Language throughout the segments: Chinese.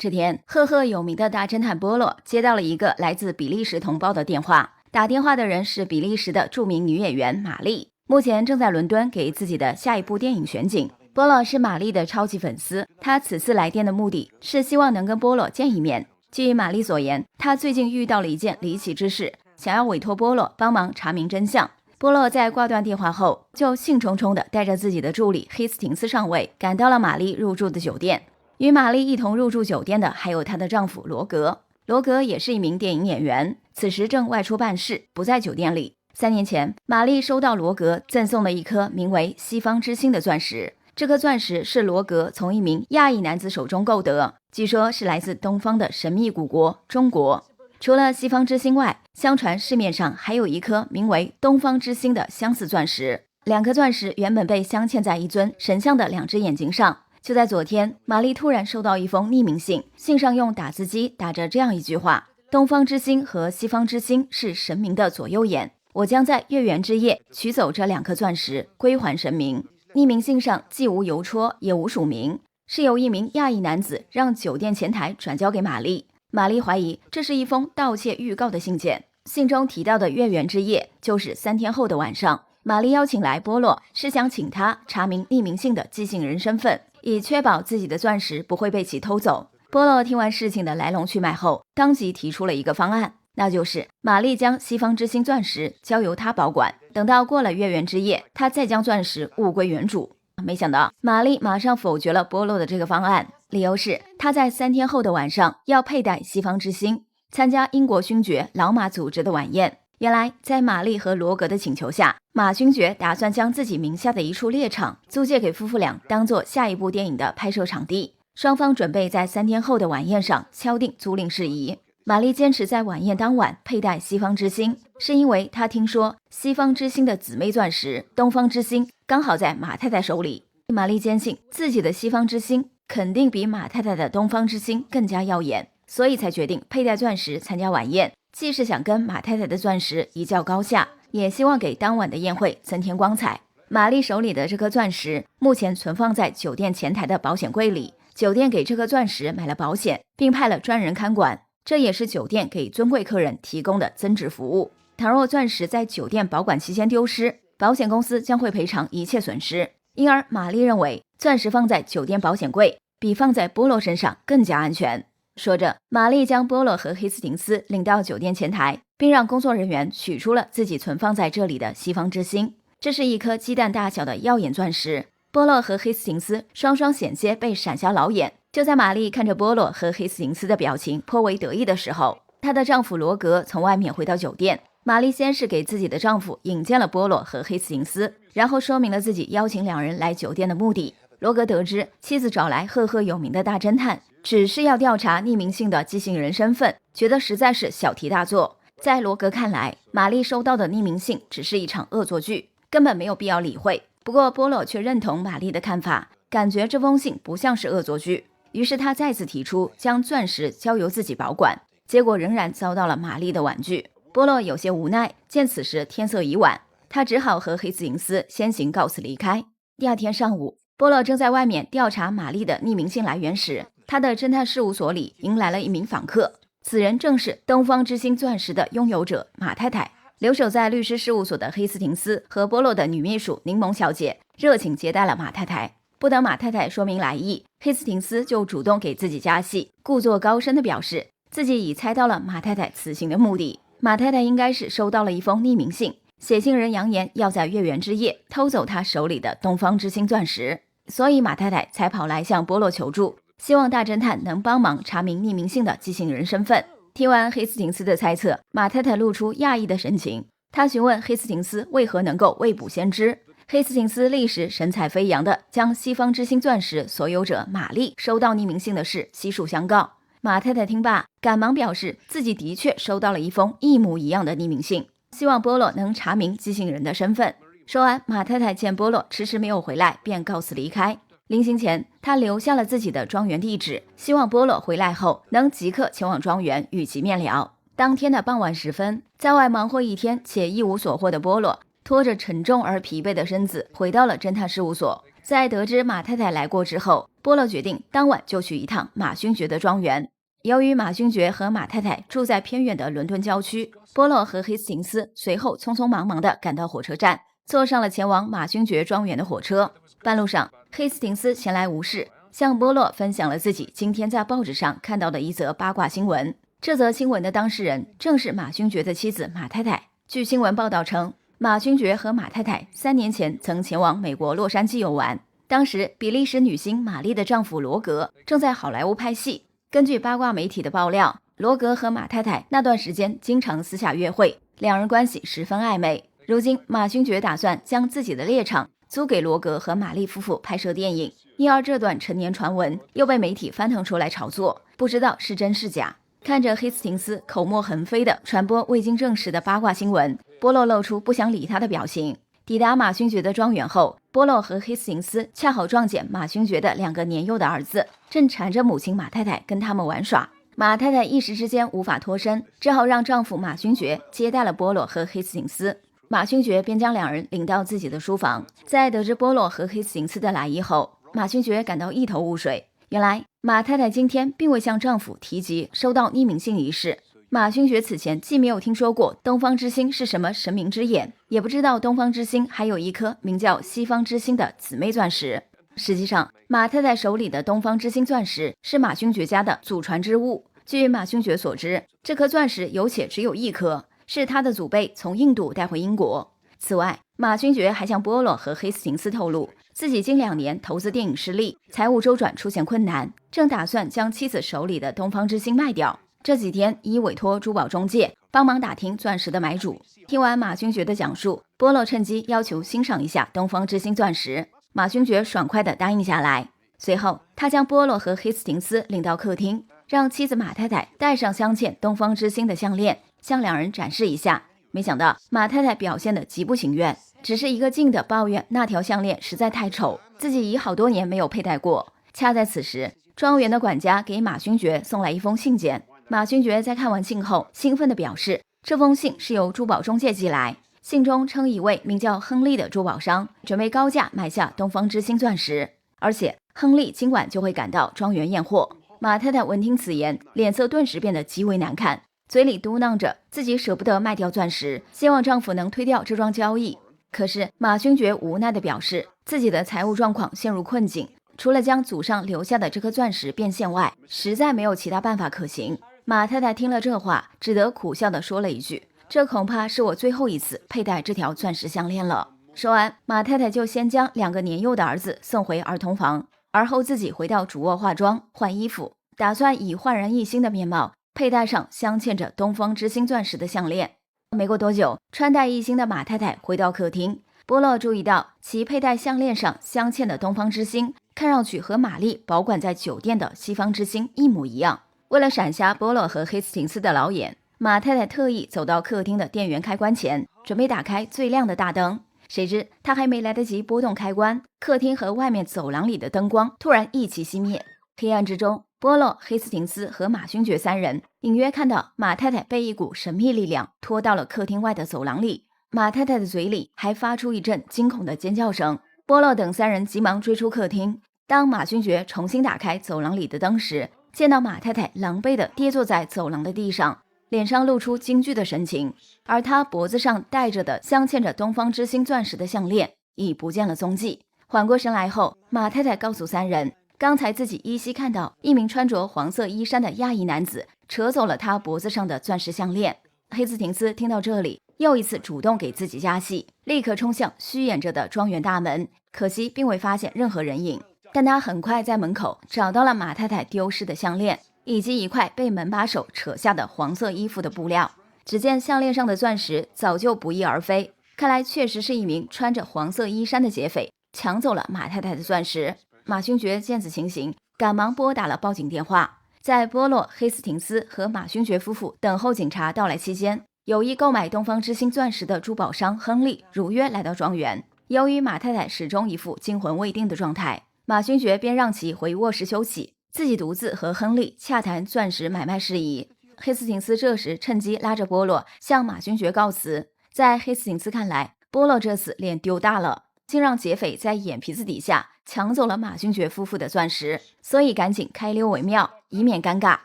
这天，赫赫有名的大侦探波洛接到了一个来自比利时同胞的电话，打电话的人是比利时的著名女演员玛丽，目前正在伦敦给自己的下一部电影选景。波洛是玛丽的超级粉丝，他此次来电的目的是希望能跟波洛见一面。据玛丽所言，他最近遇到了一件离奇之事，想要委托波洛帮忙查明真相。波洛在挂断电话后，就兴冲冲地带着自己的助理黑斯廷斯上尉赶到了玛丽入住的酒店。与玛丽一同入住酒店的还有她的丈夫罗格。罗格也是一名电影演员，此时正外出办事，不在酒店里。3年前，玛丽收到罗格赠送了一颗名为西方之星的钻石，这颗钻石是罗格从一名亚裔男子手中购得，据说是来自东方的神秘古国中国。除了西方之星外，相传市面上还有一颗名为东方之星的相似钻石，2颗钻石原本被镶嵌在一尊神像的2只眼睛上。就在昨天，玛丽突然收到一封匿名信，信上用打字机打着这样一句话：东方之星和西方之星是神明的左右眼，我将在月圆之夜取走这2颗钻石归还神明。匿名信上既无邮戳也无署名，是由一名亚裔男子让酒店前台转交给玛丽。玛丽怀疑这是一封盗窃预告的信件，信中提到的月圆之夜就是3天后的晚上。玛丽邀请来波洛，是想请他查明匿名信的寄信人身份，以确保自己的钻石不会被其偷走。波洛听完事情的来龙去脉后，当即提出了一个方案，那就是玛丽将西方之星钻石交由他保管，等到过了月圆之夜，他再将钻石物归原主。没想到玛丽马上否决了波洛的这个方案，理由是他在3天后的晚上要佩戴西方之星，参加英国勋爵老马组织的晚宴。原来在玛丽和罗格的请求下，马勋爵打算将自己名下的一处猎场租借给夫妇俩，当做下一部电影的拍摄场地。双方准备在3天后的晚宴上敲定租赁事宜。玛丽坚持在晚宴当晚佩戴西方之星，是因为她听说西方之星的姊妹钻石东方之星刚好在马太太手里。玛丽坚信自己的西方之星肯定比马太太的东方之星更加耀眼，所以才决定佩戴钻石参加晚宴，既是想跟马太太的钻石一较高下，也希望给当晚的宴会增添光彩。玛丽手里的这颗钻石目前存放在酒店前台的保险柜里，酒店给这颗钻石买了保险，并派了专人看管，这也是酒店给尊贵客人提供的增值服务。倘若钻石在酒店保管期间丢失，保险公司将会赔偿一切损失。因而玛丽认为钻石放在酒店保险柜比放在波洛身上更加安全。说着，玛丽将波洛和黑斯廷斯领到酒店前台，并让工作人员取出了自己存放在这里的西方之星。这是一颗鸡蛋大小的耀眼钻石，波洛和黑斯廷斯双双险些被闪瞎老眼。就在玛丽看着波洛和黑斯廷斯的表情颇为得意的时候，她的丈夫罗格从外面回到酒店。玛丽先是给自己的丈夫引荐了波洛和黑斯廷斯，然后说明了自己邀请2人来酒店的目的。罗格得知妻子找来赫赫有名的大侦探，只是要调查匿名信的寄信人身份，觉得实在是小题大做。在罗格看来，玛丽收到的匿名信只是一场恶作剧，根本没有必要理会。不过波洛却认同玛丽的看法，感觉这封信不像是恶作剧，于是他再次提出将钻石交由自己保管，结果仍然遭到了玛丽的婉拒。波洛有些无奈，见此时天色已晚，他只好和黑斯廷斯先行告辞离开。第2天上午，波洛正在外面调查玛丽的匿名信来源时，他的侦探事务所里迎来了一名访客，此人正是东方之星钻石的拥有者马太太。留守在律师事务所的黑斯廷斯和波洛的女秘书柠檬小姐热情接待了马太太。不等马太太说明来意，黑斯廷斯就主动给自己加戏，故作高深地表示自己已猜到了马太太此行的目的。马太太应该是收到了一封匿名信，写信人扬言要在月圆之夜偷走他手里的东方之星钻石，所以马太太才跑来向波洛求助，希望大侦探能帮忙查明匿名信的寄信人身份。听完黑斯廷斯的猜测，马太太露出讶异的神情，她询问黑斯廷斯为何能够未卜先知。黑斯廷斯立时神采飞扬地将西方之星钻石所有者玛丽收到匿名信的事悉数相告。马太太听罢，赶忙表示自己的确收到了一封一模一样的匿名信，希望波洛能查明寄信人的身份。说完，马太太见波洛迟迟没有回来，便告辞离开。临行前，她留下了自己的庄园地址，希望波洛回来后能即刻前往庄园与其面聊。当天的傍晚时分，在外忙活一天且一无所获的波洛拖着沉重而疲惫的身子回到了侦探事务所。在得知马太太来过之后，波洛决定当晚就去一趟马勋爵的庄园。由于马勋爵和马太太住在偏远的伦敦郊区，波洛和黑斯廷斯随后匆匆忙忙地赶到火车站，坐上了前往马勋爵庄园的火车。半路上，黑斯廷斯闲来无事，向波洛分享了自己今天在报纸上看到的一则八卦新闻。这则新闻的当事人正是马勋爵的妻子马太太。据新闻报道称，马勋爵和马太太3年前曾前往美国洛杉矶游玩，当时比利时女星玛丽的丈夫罗格正在好莱坞拍戏。根据八卦媒体的爆料，罗格和马太太那段时间经常私下约会，两人关系十分暧昧。如今马勋爵打算将自己的猎场租给罗格和玛丽夫妇拍摄电影，因而这段陈年传闻又被媒体翻腾出来炒作，不知道是真是假。看着黑斯廷斯口沫横飞的传播未经证实的八卦新闻，波洛露出不想理他的表情。抵达马勋爵的庄园后，波洛和黑斯廷斯恰好撞见马勋爵的2个年幼的儿子正缠着母亲马太太跟他们玩耍。马太太一时之间无法脱身，只好让丈夫马勋爵接待了波洛和黑斯廷斯。马勋爵便将2人领到自己的书房。在得知波洛和黑斯廷斯的来意后，马勋爵感到一头雾水。原来马太太今天并未向丈夫提及收到匿名信一事。马勋爵此前既没有听说过东方之星是什么神明之眼，也不知道东方之星还有一颗名叫西方之星的姊妹钻石。实际上，马太太手里的东方之星钻石是马勋爵家的祖传之物。据马勋爵所知，这颗钻石有且只有1颗，是他的祖辈从印度带回英国。此外，马勋爵还向波洛和黑斯廷斯透露，自己近2年投资电影失利，财务周转出现困难，正打算将妻子手里的东方之星卖掉。这几天已委托珠宝中介帮忙打听钻石的买主。听完马勋爵的讲述，波洛趁机要求欣赏一下东方之星钻石。马勋爵爽快地答应下来。随后，他将波洛和黑斯廷斯领到客厅，让妻子马太太戴上镶嵌东方之星的项链，向2人展示一下。没想到马太太表现得极不情愿，只是一个劲地抱怨那条项链实在太丑，自己已好多年没有佩戴过。恰在此时，庄园的管家给马勋爵送来一封信件。马勋爵在看完信后，兴奋地表示，这封信是由珠宝中介寄来，信中称一位名叫亨利的珠宝商准备高价买下东方之星钻石，而且亨利今晚就会赶到庄园验货。马太太闻听此言，脸色顿时变得极为难看，嘴里嘟囔着自己舍不得卖掉钻石，希望丈夫能推掉这桩交易。可是马勋爵无奈地表示，自己的财务状况陷入困境，除了将祖上留下的这颗钻石变现外，实在没有其他办法可行。马太太听了这话，只得苦笑地说了一句，这恐怕是我最后一次佩戴这条钻石项链了。说完，马太太就先将2个年幼的儿子送回儿童房，而后自己回到主卧化妆换衣服，打算以焕然一新的面貌佩戴上镶嵌着东方之星钻石的项链。没过多久，穿戴一新的马太太回到客厅，波洛注意到其佩戴项链上镶嵌的东方之星看上去和玛丽保管在酒店的西方之星一模一样。为了闪瞎波洛和黑斯廷斯的老眼，马太太特意走到客厅的电源开关前，准备打开最亮的大灯。谁知她还没来得及拨动开关，客厅和外面走廊里的灯光突然一起熄灭。黑暗之中，波洛、黑斯廷斯和马勋爵3人隐约看到马太太被一股神秘力量拖到了客厅外的走廊里，马太太的嘴里还发出一阵惊恐的尖叫声。波洛等3人急忙追出客厅。当马勋爵重新打开走廊里的灯时，见到马太太狼狈地跌坐在走廊的地上，脸上露出惊惧的神情，而她脖子上戴着的镶嵌着东方之星钻石的项链已不见了踪迹。缓过神来后，马太太告诉3人，刚才自己依稀看到一名穿着黄色衣衫的亚裔男子扯走了她脖子上的钻石项链。黑斯廷斯听到这里，又一次主动给自己加戏，立刻冲向虚掩着的庄园大门，可惜并未发现任何人影。但他很快在门口找到了马太太丢失的项链，以及一块被门把手扯下的黄色衣服的布料。只见项链上的钻石早就不翼而飞，看来确实是一名穿着黄色衣衫的劫匪抢走了马太太的钻石。马勋爵见此情形，赶忙拨打了报警电话。在波洛、黑斯廷斯和马勋爵夫妇等候警察到来期间，有意购买东方之星钻石的珠宝商亨利如约来到庄园。由于马太太始终一副惊魂未定的状态，马勋爵便让其回卧室休息，自己独自和亨利洽谈钻石买卖事宜。黑斯廷斯这时趁机拉着波洛向马勋爵告辞。在黑斯廷斯看来，波洛这次脸丢大了，竟让劫匪在眼皮子底下抢走了马勋爵夫妇的钻石，所以赶紧开溜为妙，以免尴尬。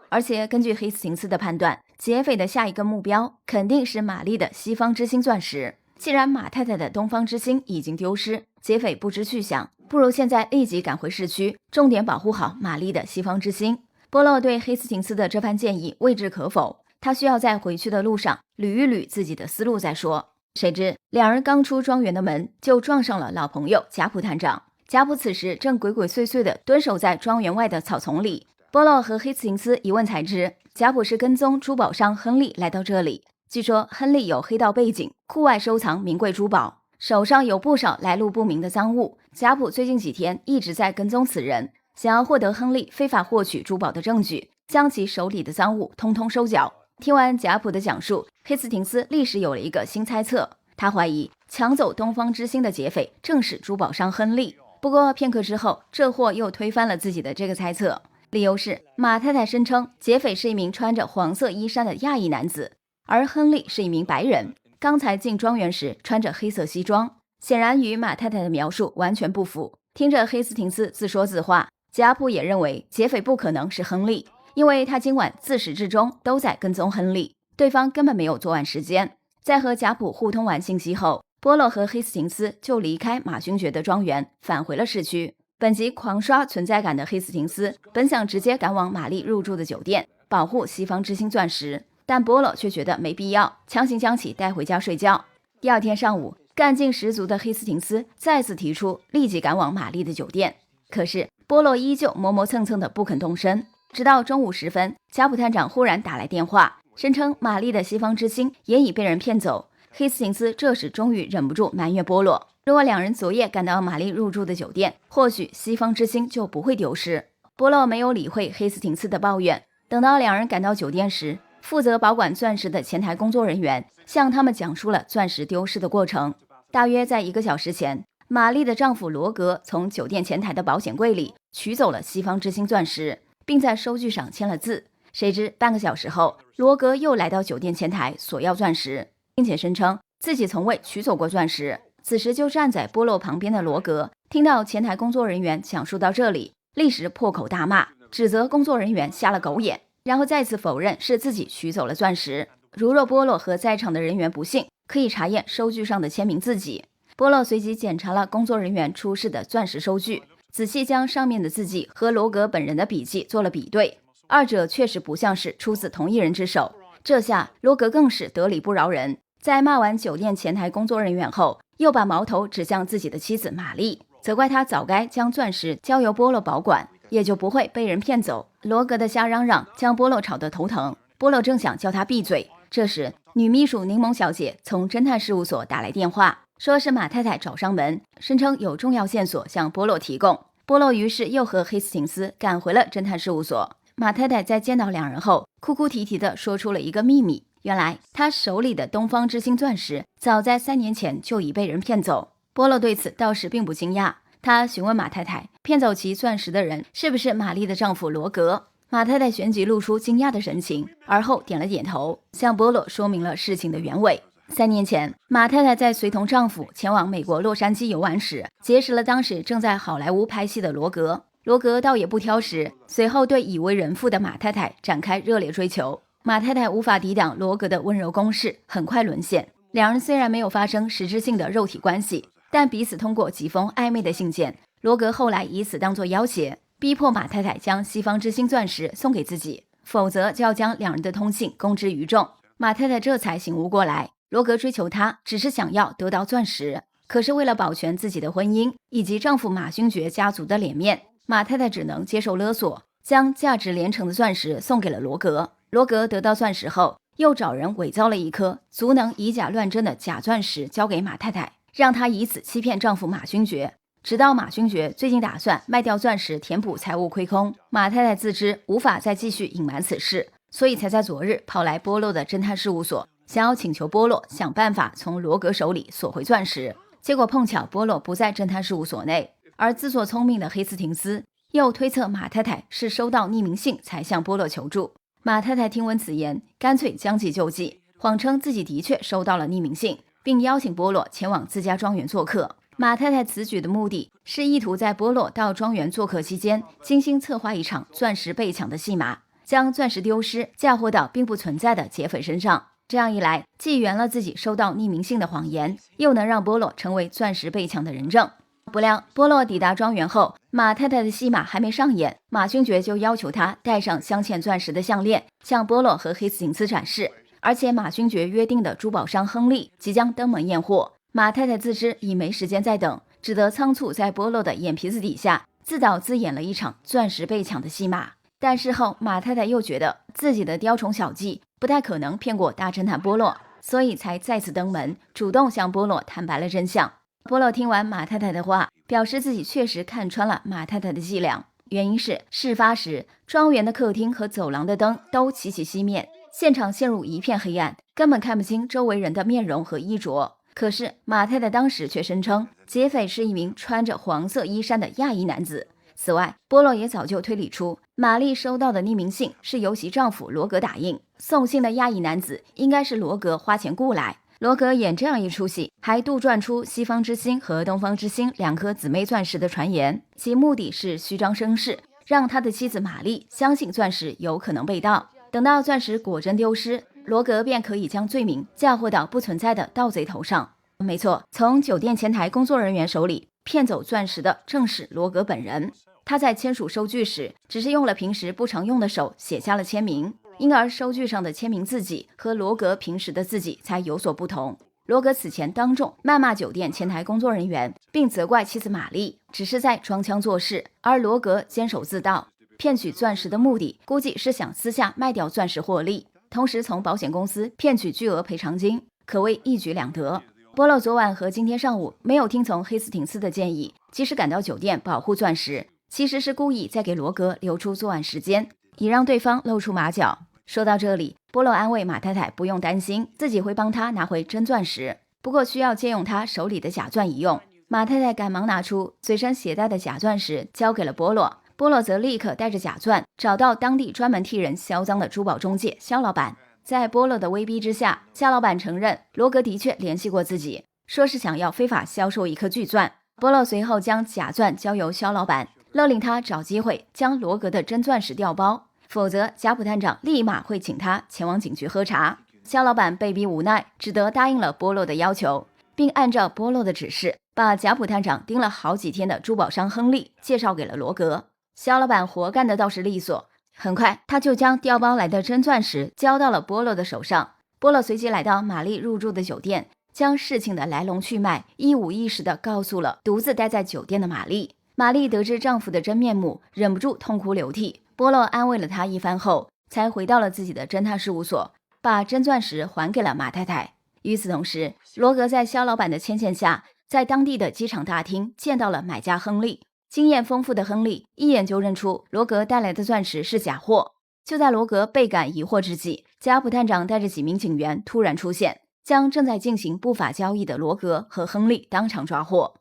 而且根据黑斯廷斯的判断，劫匪的下一个目标肯定是玛丽的西方之星钻石。既然马太太的东方之星已经丢失，劫匪不知去向，不如现在立即赶回市区，重点保护好玛丽的西方之星。波洛对黑斯廷斯的这番建议未置可否，他需要在回去的路上捋一捋自己的思路再说。谁知两人刚出庄园的门，就撞上了老朋友贾普探长。贾普此时正鬼鬼祟祟地蹲守在庄园外的草丛里。波洛和黑斯廷斯一问才知，贾普是跟踪珠宝商亨利来到这里。据说亨利有黑道背景，酷爱收藏名贵珠宝，手上有不少来路不明的赃物。贾普最近几天一直在跟踪此人，想要获得亨利非法获取珠宝的证据，将其手里的赃物通通收缴。听完贾普的讲述，黑斯廷斯立时有了一个新猜测，他怀疑抢走东方之星的劫匪正是珠宝商亨利。不过片刻之后，这货又推翻了自己的这个猜测，理由是马太太声称劫匪是一名穿着黄色衣衫的亚裔男子，而亨利是一名白人，刚才进庄园时穿着黑色西装，显然与马太太的描述完全不符。听着黑斯廷斯自说自话，贾普也认为劫匪不可能是亨利，因为他今晚自始至终都在跟踪亨利，对方根本没有作案时间。在和贾普互通完信息后，波洛和黑斯廷斯就离开马勋爵的庄园，返回了市区。本集狂刷存在感的黑斯廷斯本想直接赶往玛丽入住的酒店，保护西方之星钻石，但波洛却觉得没必要，强行将其带回家睡觉。第二天上午，干劲十足的黑斯廷斯再次提出立即赶往玛丽的酒店，可是波洛依旧磨磨蹭蹭的不肯动身。直到中午时分，贾普探长忽然打来电话，声称玛丽的西方之星也已被人骗走。黑斯廷斯这时终于忍不住埋怨波洛，如果两人昨夜赶到玛丽入住的酒店，或许西方之星就不会丢失。波洛没有理会黑斯廷斯的抱怨，等到两人赶到酒店时，负责保管钻石的前台工作人员向他们讲述了钻石丢失的过程。大约在1个小时前，玛丽的丈夫罗格从酒店前台的保险柜里取走了西方之星钻石，并在收据上签了字。谁知半个小时后，罗格又来到酒店前台索要钻石，并且声称自己从未取走过钻石。此时就站在波洛旁边的罗格听到前台工作人员讲述到这里，立时破口大骂，指责工作人员瞎了狗眼，然后再次否认是自己取走了钻石。如若波洛和在场的人员不信，可以查验收据上的签名字迹。波洛随即检查了工作人员出示的钻石收据，仔细将上面的字迹和罗格本人的笔迹做了比对，二者确实不像是出自同一人之手。这下罗格更是得理不饶人，在骂完酒店前台工作人员后，又把矛头指向自己的妻子玛丽，责怪他早该将钻石交由波洛保管，也就不会被人骗走。罗格的瞎嚷嚷将波洛吵得头疼，波洛正想叫他闭嘴，这时女秘书柠檬小姐从侦探事务所打来电话，说是马太太找上门，声称有重要线索向波洛提供。波洛于是又和黑斯廷斯赶回了侦探事务所。马太太在见到两人后，哭哭啼啼地说出了一个秘密，原来她手里的东方之星钻石早在3年前就已被人骗走。波洛对此倒是并不惊讶，他询问马太太，骗走其钻石的人是不是玛丽的丈夫罗格。马太太旋即露出惊讶的神情，而后点了点头，向波洛说明了事情的原委。3年前，马太太在随同丈夫前往美国洛杉矶游玩时，结识了当时正在好莱坞拍戏的罗格。罗格倒也不挑食，随后对已为人妇的马太太展开热烈追求。马太太无法抵挡罗格的温柔攻势，很快沦陷。两人虽然没有发生实质性的肉体关系，但彼此通过几封暧昧的信件，罗格后来以此当作要挟，逼迫马太太将西方之星钻石送给自己，否则就要将两人的通信公之于众。马太太这才醒悟过来，罗格追求她只是想要得到钻石，可是为了保全自己的婚姻以及丈夫马勋爵家族的脸面，马太太只能接受勒索，将价值连城的钻石送给了罗格。罗格得到钻石后，又找人伪造了一颗足能以假乱真的假钻石交给马太太，让她以此欺骗丈夫马勋爵。直到马勋爵最近打算卖掉钻石填补财务亏空，马太太自知无法再继续隐瞒此事，所以才在昨日跑来波洛的侦探事务所，想要请求波洛想办法从罗格手里索回钻石。结果碰巧波洛不在侦探事务所内，而自作聪明的黑斯廷斯又推测马太太是收到匿名信才向波洛求助。马太太听闻此言，干脆将计就计，谎称自己的确收到了匿名信，并邀请波洛前往自家庄园做客。马太太此举的目的是意图在波洛到庄园做客期间，精心策划一场钻石被抢的戏码，将钻石丢失嫁祸到并不存在的劫匪身上。这样一来，既圆了自己收到匿名信的谎言，又能让波洛成为钻石被抢的人证。不料波洛抵达庄园后，马太太的戏码还没上演，马勋爵就要求他戴上镶嵌钻石的项链，向波洛和黑斯廷斯展示。而且马勋爵约定的珠宝商亨利即将登门验货，马太太自知已没时间再等，只得仓促在波洛的眼皮子底下自导自演了一场钻石被抢的戏码。但事后马太太又觉得自己的雕虫小技不太可能骗过大侦探波洛，所以才再次登门，主动向波洛坦白了真相。波洛听完马太太的话，表示自己确实看穿了马太太的伎俩，原因是事发时庄园的客厅和走廊的灯都齐齐熄灭，现场陷入一片黑暗，根本看不清周围人的面容和衣着。可是马太太当时却声称劫匪是一名穿着黄色衣衫的亚裔男子。此外，波洛也早就推理出玛丽收到的匿名信是由其丈夫罗格打印，送信的亚裔男子应该是罗格花钱雇来。罗格演这样一出戏，还杜撰出西方之星和东方之星两颗姊妹钻石的传言，其目的是虚张声势，让他的妻子玛丽相信钻石有可能被盗。等到钻石果真丢失，罗格便可以将罪名嫁祸到不存在的盗贼头上。没错，从酒店前台工作人员手里骗走钻石的正是罗格本人。他在签署收据时，只是用了平时不常用的手写下了签名，因而收据上的签名字迹和罗格平时的字迹才有所不同。罗格此前当众谩骂酒店前台工作人员，并责怪妻子玛丽只是在装腔作势，而罗格坚守自盗，骗取钻石的目的估计是想私下卖掉钻石获利，同时从保险公司骗取巨额赔偿金，可谓一举两得。波洛昨晚和今天上午没有听从黑斯廷斯的建议，及时赶到酒店保护钻石，其实是故意在给罗格留出作案时间，以让对方露出马脚。说到这里，波洛安慰马太太不用担心，自己会帮他拿回真钻石，不过需要借用他手里的假钻一用。马太太赶忙拿出随身携带的假钻石交给了波洛，波洛则立刻带着假钻找到当地专门替人销赃的珠宝中介肖老板。在波洛的威逼之下，肖老板承认罗格的确联系过自己，说是想要非法销售一颗巨钻。波洛随后将假钻交由肖老板，勒令他找机会将罗格的真钻石调包，否则贾普探长立马会请他前往警局喝茶。肖老板被逼无奈，只得答应了波洛的要求，并按照波洛的指示，把贾普探长盯了好几天的珠宝商亨利介绍给了罗格。肖老板活干的倒是利索，很快他就将调包来的真钻石交到了波洛的手上。波洛随即来到玛丽入住的酒店，将事情的来龙去脉一五一十地告诉了独自待在酒店的玛丽。玛丽得知丈夫的真面目，忍不住痛哭流涕。波洛安慰了她一番后，才回到了自己的侦探事务所，把真钻石还给了马太太。与此同时，罗格在肖老板的牵线下，在当地的机场大厅见到了买家亨利。经验丰富的亨利一眼就认出罗格带来的钻石是假货。就在罗格倍感疑惑之际，贾普探长带着几名警员突然出现，将正在进行不法交易的罗格和亨利当场抓获。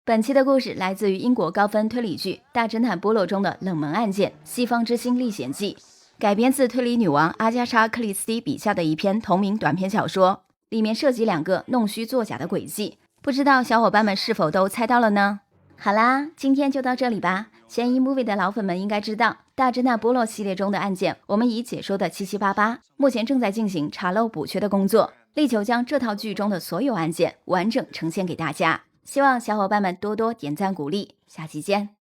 本期的故事来自于英国高分推理剧《大侦探波洛》中的冷门案件《西方之星历险记》，改编自推理女王阿加莎·克里斯蒂笔下的一篇同名短篇小说，里面涉及2个弄虚作假的诡计，不知道小伙伴们是否都猜到了呢？好啦，今天就到这里吧。嫌疑 movie 的老粉们应该知道，大侦探波洛系列中的案件我们已解说的七七八八，目前正在进行查漏补缺的工作，力求将这套剧中的所有案件完整呈现给大家。希望小伙伴们多多点赞鼓励，下期见。